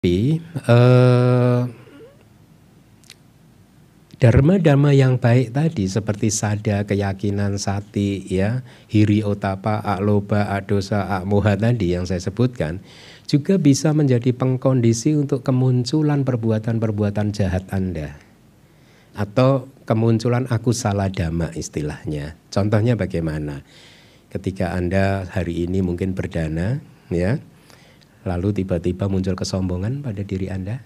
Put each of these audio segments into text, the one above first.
Tetapi dharma-dharma yang baik tadi seperti sada, keyakinan, sati, ya, hiri otapa, akloba, adosa, akmoha tadi yang saya sebutkan juga bisa menjadi pengkondisi untuk kemunculan perbuatan-perbuatan jahat Anda atau kemunculan akusala dhamma istilahnya. Contohnya bagaimana? Ketika Anda hari ini mungkin berdana, ya, lalu tiba-tiba muncul kesombongan pada diri Anda,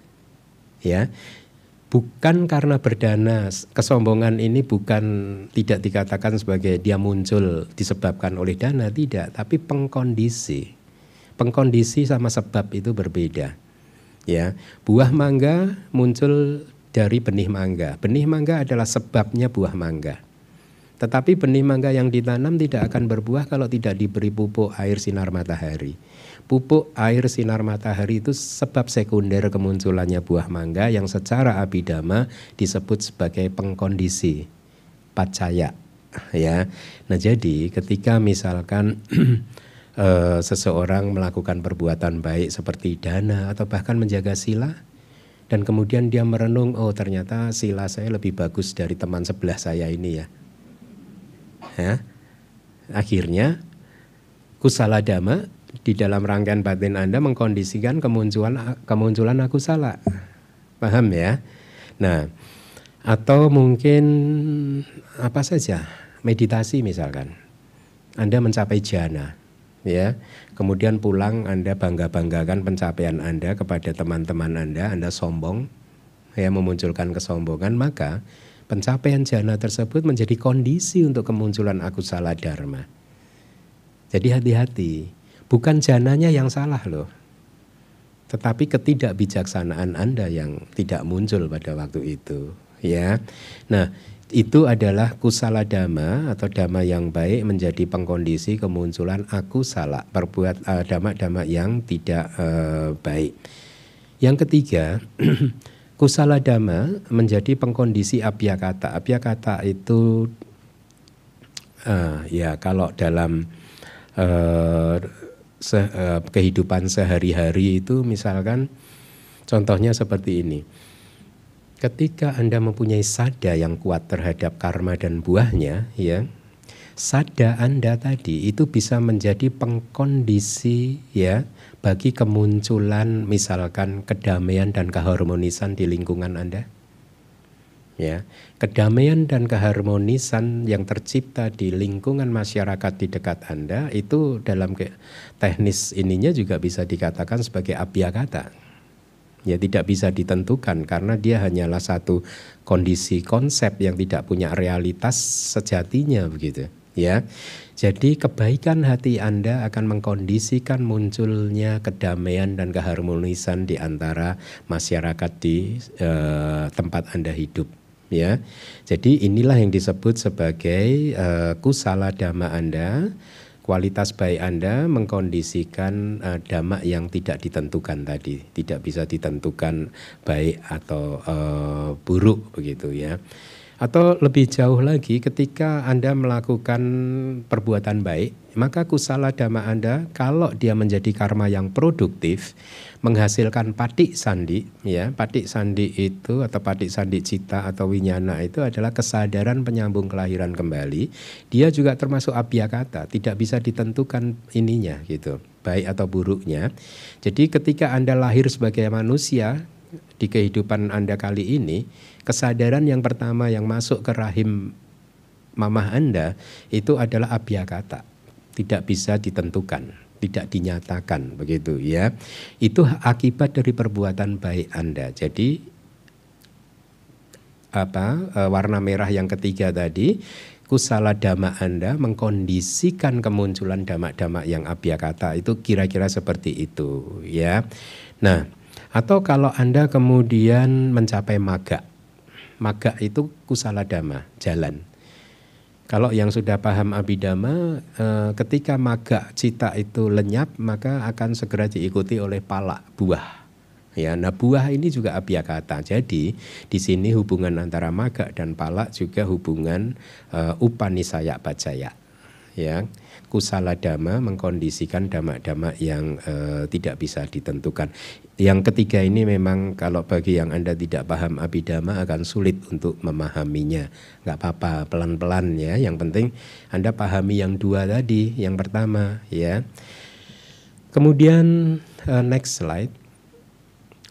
ya. Bukan karena berdana, kesombongan ini bukan tidak dikatakan sebagai dia muncul disebabkan oleh dana, tidak, tapi pengkondisi. Pengkondisi sama sebab itu berbeda. Ya, buah mangga muncul dari benih mangga. Benih mangga adalah sebabnya buah mangga. Tetapi benih mangga yang ditanam tidak akan berbuah kalau tidak diberi pupuk air sinar matahari. Pupuk air sinar matahari itu sebab sekunder kemunculannya buah mangga yang secara abhidhamma disebut sebagai pengkondisi pacaya, ya. Nah, jadi ketika misalkan seseorang melakukan perbuatan baik seperti dana atau bahkan menjaga sila, dan kemudian dia merenung, oh ternyata sila saya lebih bagus dari teman sebelah saya ini, ya. Akhirnya kusala dhamma di dalam rangkaian batin Anda mengkondisikan kemunculan akusala. Paham, ya? Nah, atau mungkin apa saja, meditasi misalkan. Anda mencapai jhana, ya. Kemudian pulang Anda bangga-banggakan pencapaian Anda kepada teman-teman Anda sombong, ya, memunculkan kesombongan, maka pencapaian jhana tersebut menjadi kondisi untuk kemunculan akusala dharma. Jadi hati-hati. Bukan jananya yang salah loh, tetapi ketidakbijaksanaan Anda yang tidak muncul pada waktu itu, ya. Nah, itu adalah kusala dhamma atau dhamma yang baik menjadi pengkondisi kemunculan akusala, dhamma-dhamma yang tidak baik. Yang ketiga, kusala dhamma menjadi pengkondisi abhyakata. Abhyakata itu ya kalau dalam kehidupan sehari-hari itu misalkan contohnya seperti ini. Ketika Anda mempunyai sada yang kuat terhadap karma dan buahnya, ya, sada Anda tadi itu bisa menjadi pengkondisi, ya, bagi kemunculan misalkan kedamaian dan keharmonisan di lingkungan Anda. Ya, kedamaian dan keharmonisan yang tercipta di lingkungan masyarakat di dekat Anda itu dalam teknis ininya juga bisa dikatakan sebagai abhyakata. Ya, tidak bisa ditentukan karena dia hanyalah satu kondisi konsep yang tidak punya realitas sejatinya, begitu, ya. Jadi kebaikan hati Anda akan mengkondisikan munculnya kedamaian dan keharmonisan di antara masyarakat di tempat Anda hidup. Ya, jadi inilah yang disebut sebagai kusala dhamma Anda, kualitas baik Anda mengkondisikan dhamma yang tidak ditentukan tadi, tidak bisa ditentukan baik atau buruk, begitu, ya. Atau lebih jauh lagi, ketika Anda melakukan perbuatan baik, maka kusala dhamma Anda kalau dia menjadi karma yang produktif, menghasilkan patik sandi, ya. Patik sandi itu atau patik sandi cita atau winyana itu adalah kesadaran penyambung kelahiran kembali. Dia juga termasuk abhyakata, tidak bisa ditentukan ininya, gitu, baik atau buruknya. Jadi ketika Anda lahir sebagai manusia di kehidupan Anda kali ini, kesadaran yang pertama yang masuk ke rahim mamah Anda itu adalah abhyakata, tidak bisa ditentukan, tidak dinyatakan, begitu, ya. Itu akibat dari perbuatan baik Anda. Jadi warna merah yang ketiga tadi, kusala dhamma Anda mengkondisikan kemunculan dhamma-dhamma yang abhyakata, itu kira-kira seperti itu, ya. Nah, atau kalau Anda kemudian mencapai magga. Magga itu kusala dhamma, jalan. Kalau yang sudah paham abhidhamma, ketika magga cita itu lenyap, maka akan segera diikuti oleh pala, buah. Ya, nah buah ini juga abhyakata. Jadi di sini hubungan antara magga dan pala juga hubungan upanisaya pacaya. ya. Kusala dhamma mengkondisikan dhamma-dhamma yang tidak bisa ditentukan. Yang ketiga ini memang kalau bagi yang Anda tidak paham Abhidhamma akan sulit untuk memahaminya. Nggak apa-apa, pelan-pelan ya. Yang penting Anda pahami yang dua tadi, yang pertama ya. Kemudian next slide.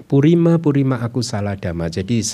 Purima akusala dhamma. Jadi